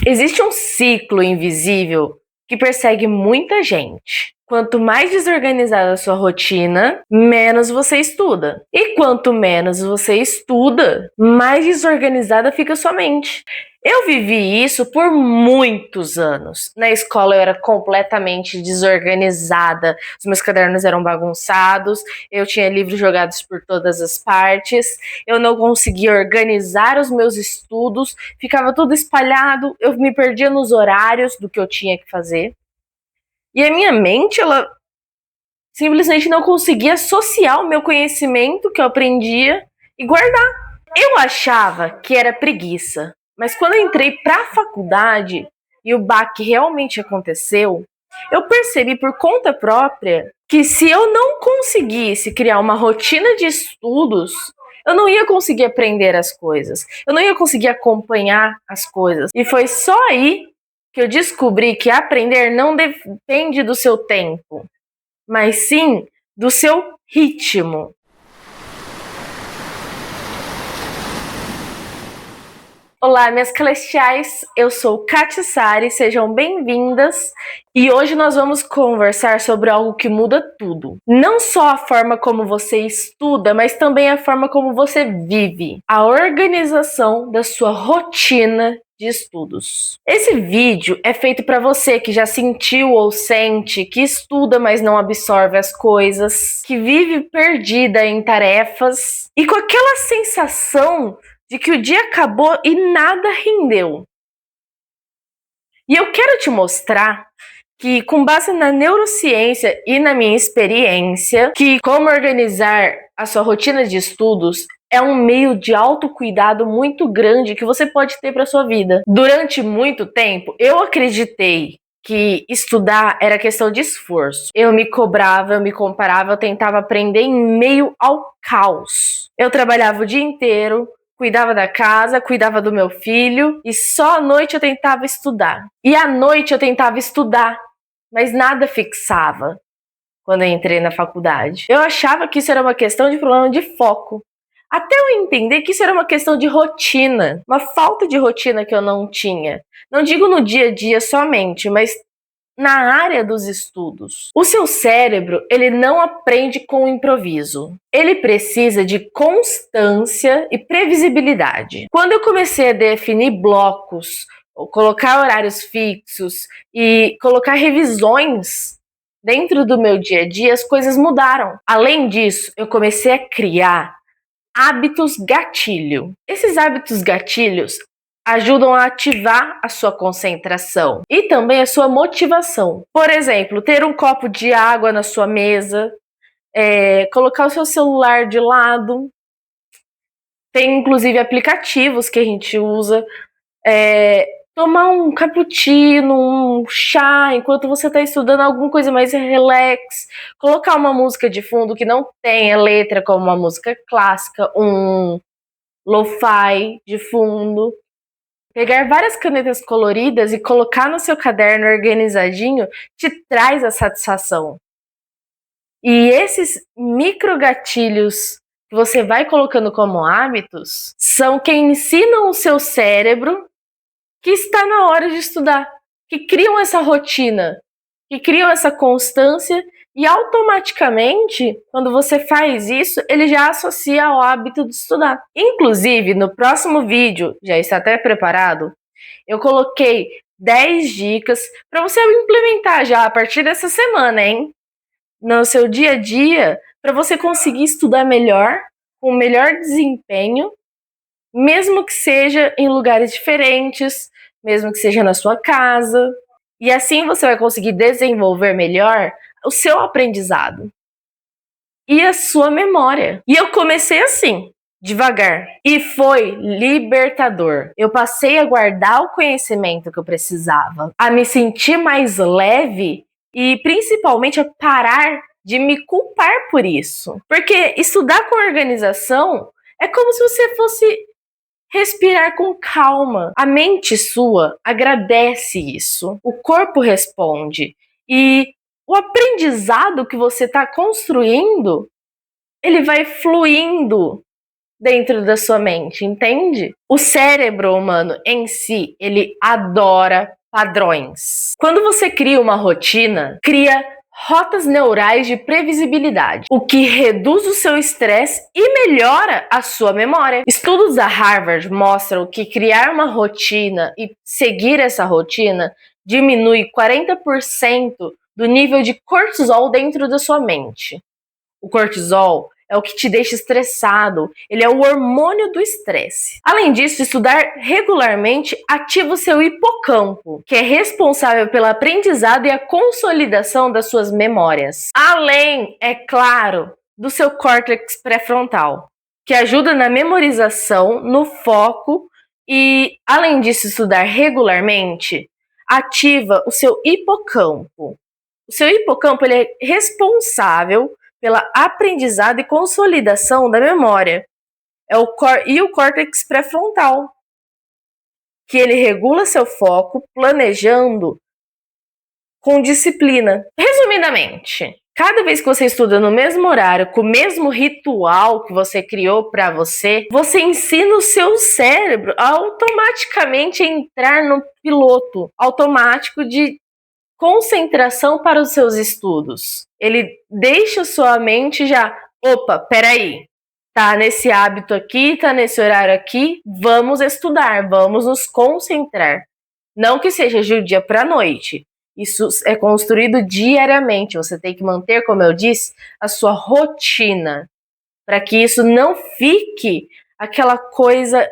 Existe um ciclo invisível que persegue muita gente. Quanto mais desorganizada a sua rotina, menos você estuda. E quanto menos você estuda, mais desorganizada fica a sua mente. Eu vivi isso por muitos anos. Na escola eu era completamente desorganizada, os meus cadernos eram bagunçados, eu tinha livros jogados por todas as partes, eu não conseguia organizar os meus estudos, ficava tudo espalhado, eu me perdia nos horários do que eu tinha que fazer. E a minha mente, ela simplesmente não conseguia associar o meu conhecimento que eu aprendia e guardar. Eu achava que era preguiça, mas quando eu entrei para a faculdade e o baque realmente aconteceu, eu percebi por conta própria que se eu não conseguisse criar uma rotina de estudos, eu não ia conseguir aprender as coisas, eu não ia conseguir acompanhar as coisas. E foi só aí que eu descobri que aprender não depende do seu tempo, mas sim do seu ritmo. Olá, minhas celestiais, eu sou Kátia Sari, sejam bem-vindas e hoje nós vamos conversar sobre algo que muda tudo. Não só a forma como você estuda, mas também a forma como você vive, a organização da sua rotina de estudos. Esse vídeo é feito para você que já sentiu ou sente que estuda, mas não absorve as coisas, que vive perdida em tarefas e com aquela sensação de que o dia acabou e nada rendeu. E eu quero te mostrar que, com base na neurociência e na minha experiência, que como organizar a sua rotina de estudos é um meio de autocuidado muito grande que você pode ter para sua vida. Durante muito tempo, eu acreditei que estudar era questão de esforço. Eu me cobrava, eu me comparava, eu tentava aprender em meio ao caos. Eu trabalhava o dia inteiro, cuidava da casa, cuidava do meu filho e só à noite eu tentava estudar. E à noite eu tentava estudar, mas nada fixava quando eu entrei na faculdade. Eu achava que isso era uma questão de problema de foco. Até eu entender que isso era uma questão de rotina, uma falta de rotina que eu não tinha. Não digo no dia a dia somente, mas na área dos estudos. O seu cérebro, ele não aprende com o improviso. Ele precisa de constância e previsibilidade. Quando eu comecei a definir blocos, colocar horários fixos e colocar revisões dentro do meu dia a dia, as coisas mudaram. Além disso, eu comecei a criar hábitos gatilho. Esses hábitos gatilhos ajudam a ativar a sua concentração e também a sua motivação. Por exemplo, ter um copo de água na sua mesa, colocar o seu celular de lado. Tem inclusive aplicativos que a gente usa. Tomar um cappuccino, um chá, enquanto você está estudando alguma coisa mais relax. Colocar uma música de fundo que não tenha letra, como uma música clássica, um lo-fi de fundo. Pegar várias canetas coloridas e colocar no seu caderno organizadinho te traz a satisfação. E esses micro gatilhos que você vai colocando como hábitos são quem ensinam o seu cérebro que está na hora de estudar, que criam essa rotina, que criam essa constância e automaticamente, quando você faz isso, ele já associa ao hábito de estudar. Inclusive, no próximo vídeo, já está até preparado, eu coloquei 10 dicas para você implementar já a partir dessa semana, hein? No seu dia a dia, para você conseguir estudar melhor, com melhor desempenho, mesmo que seja em lugares diferentes, mesmo que seja na sua casa. E assim você vai conseguir desenvolver melhor o seu aprendizado e a sua memória. E eu comecei assim, devagar, e foi libertador. Eu passei a guardar o conhecimento que eu precisava, a me sentir mais leve e principalmente a parar de me culpar por isso. Porque estudar com organização é como se você fosse respirar com calma. A mente sua agradece isso. O corpo responde. E o aprendizado que você está construindo, ele vai fluindo dentro da sua mente, entende? O cérebro humano em si, ele adora padrões. Quando você cria uma rotina, cria rotas neurais de previsibilidade, o que reduz o seu estresse e melhora a sua memória. Estudos da Harvard mostram que criar uma rotina e seguir essa rotina diminui 40% do nível de cortisol dentro da sua mente. O cortisol é o que te deixa estressado, ele é o hormônio do estresse. Além disso, estudar regularmente ativa o seu hipocampo, que é responsável pelo aprendizado e a consolidação das suas memórias. Além, é claro, do seu córtex pré-frontal, que ajuda na memorização, no foco e, além disso, estudar regularmente ativa o seu hipocampo. O seu hipocampo ele é responsável pela aprendizado e consolidação da memória. E o córtex pré-frontal, que ele regula seu foco, planejando com disciplina. Resumidamente, cada vez que você estuda no mesmo horário, com o mesmo ritual que você criou para você, você ensina o seu cérebro a automaticamente entrar no piloto automático de concentração para os seus estudos. Ele deixa sua mente já, opa, peraí, tá nesse hábito aqui, tá nesse horário aqui, vamos estudar, vamos nos concentrar. Não que seja de um dia para a noite. Isso é construído diariamente. Você tem que manter, como eu disse, a sua rotina, para que isso não fique aquela coisa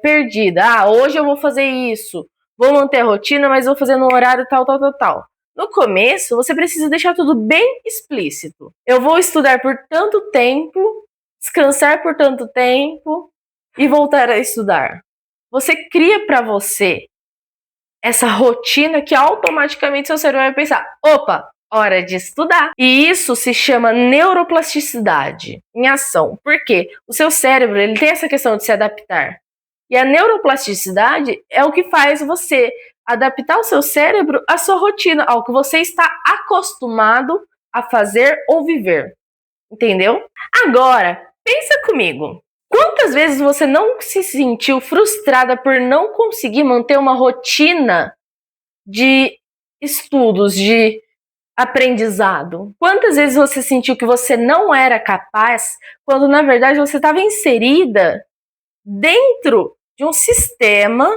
perdida. Ah, hoje eu vou fazer isso. Vou manter a rotina, mas vou fazer no horário tal. No começo, você precisa deixar tudo bem explícito. Eu vou estudar por tanto tempo, descansar por tanto tempo e voltar a estudar. Você cria para você essa rotina que automaticamente seu cérebro vai pensar, opa, hora de estudar. E isso se chama neuroplasticidade em ação. Por quê? O seu cérebro ele tem essa questão de se adaptar. E a neuroplasticidade é o que faz você adaptar o seu cérebro à sua rotina, ao que você está acostumado a fazer ou viver. Entendeu? Agora, pensa comigo. Quantas vezes você não se sentiu frustrada por não conseguir manter uma rotina de estudos, de aprendizado? Quantas vezes você sentiu que você não era capaz, quando na verdade você estava inserida dentro de um sistema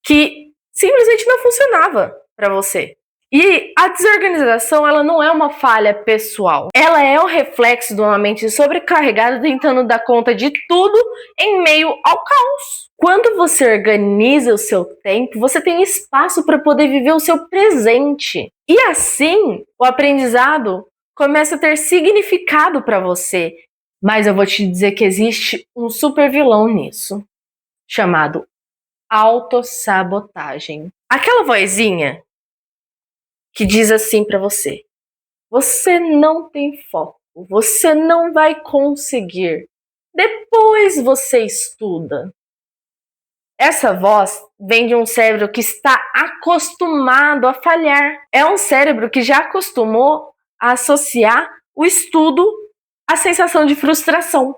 que simplesmente não funcionava para você? E a desorganização, ela não é uma falha pessoal. Ela é o reflexo de uma mente sobrecarregada tentando dar conta de tudo em meio ao caos. Quando você organiza o seu tempo, você tem espaço para poder viver o seu presente. E assim, o aprendizado começa a ter significado para você. Mas eu vou te dizer que existe um super vilão nisso, chamado autossabotagem. Aquela vozinha que diz assim para você: você não tem foco, você não vai conseguir, depois você estuda. Essa voz vem de um cérebro que está acostumado a falhar. É um cérebro que já acostumou a associar o estudo à sensação de frustração.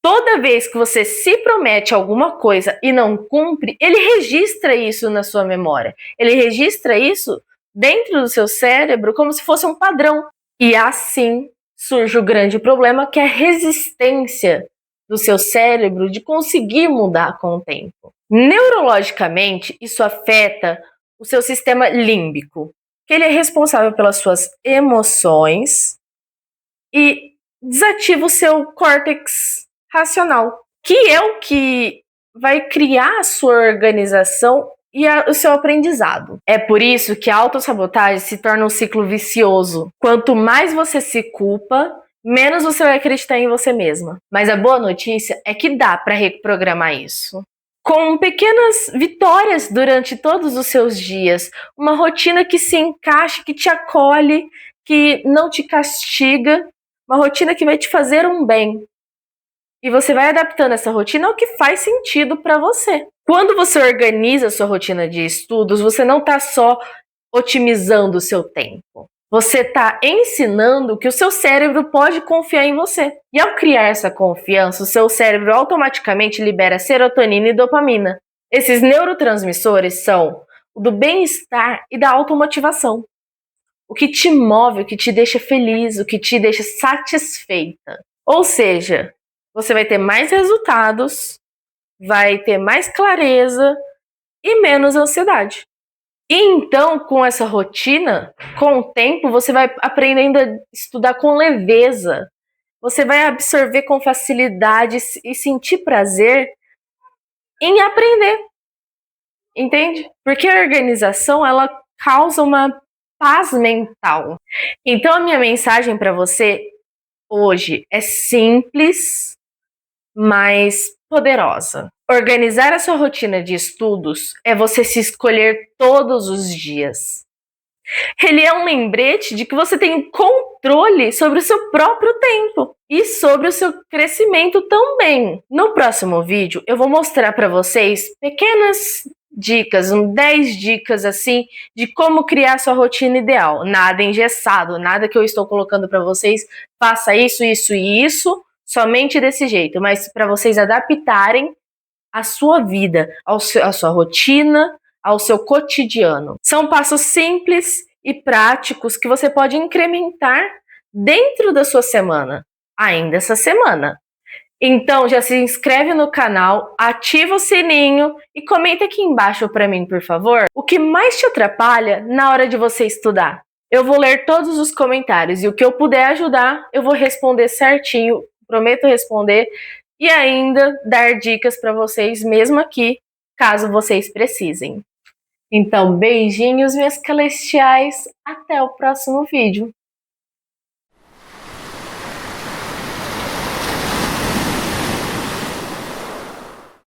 Toda vez que você se promete alguma coisa e não cumpre, ele registra isso na sua memória. Ele registra isso dentro do seu cérebro como se fosse um padrão. E assim surge o grande problema, que é a resistência do seu cérebro de conseguir mudar com o tempo. Neurologicamente, isso afeta o seu sistema límbico, que ele é responsável pelas suas emoções e desativa o seu córtex racional, que é o que vai criar a sua organização e o seu aprendizado. É por isso que a autossabotagem se torna um ciclo vicioso. Quanto mais você se culpa, menos você vai acreditar em você mesma. Mas a boa notícia é que dá para reprogramar isso. Com pequenas vitórias durante todos os seus dias, uma rotina que se encaixe, que te acolhe, que não te castiga, uma rotina que vai te fazer um bem. E você vai adaptando essa rotina ao que faz sentido para você. Quando você organiza a sua rotina de estudos, você não está só otimizando o seu tempo. Você está ensinando que o seu cérebro pode confiar em você. E ao criar essa confiança, o seu cérebro automaticamente libera serotonina e dopamina. Esses neurotransmissores são o do bem-estar e da automotivação. O que te move, o que te deixa feliz, o que te deixa satisfeita. Ou seja, você vai ter mais resultados, vai ter mais clareza e menos ansiedade. E então, com essa rotina, com o tempo, você vai aprendendo a estudar com leveza. Você vai absorver com facilidade e sentir prazer em aprender. Entende? Porque a organização, ela causa uma paz mental. Então, a minha mensagem para você hoje é simples, mas poderosa. Organizar a sua rotina de estudos é você se escolher todos os dias. Ele é um lembrete de que você tem controle sobre o seu próprio tempo e sobre o seu crescimento também. No próximo vídeo, eu vou mostrar para vocês pequenas dicas, 10 dicas assim, de como criar sua rotina ideal. Nada engessado, nada que eu estou colocando para vocês, faça isso, isso e isso, somente desse jeito, mas para vocês adaptarem a sua vida, a sua rotina, ao seu cotidiano. São passos simples e práticos que você pode incrementar dentro da sua semana, ainda essa semana. Então já se inscreve no canal, ativa o sininho e comenta aqui embaixo para mim, por favor, o que mais te atrapalha na hora de você estudar. Eu vou ler todos os comentários e o que eu puder ajudar, eu vou responder certinho, prometo responder e ainda dar dicas para vocês mesmo aqui, caso vocês precisem. Então, beijinhos, minhas celestiais, até o próximo vídeo.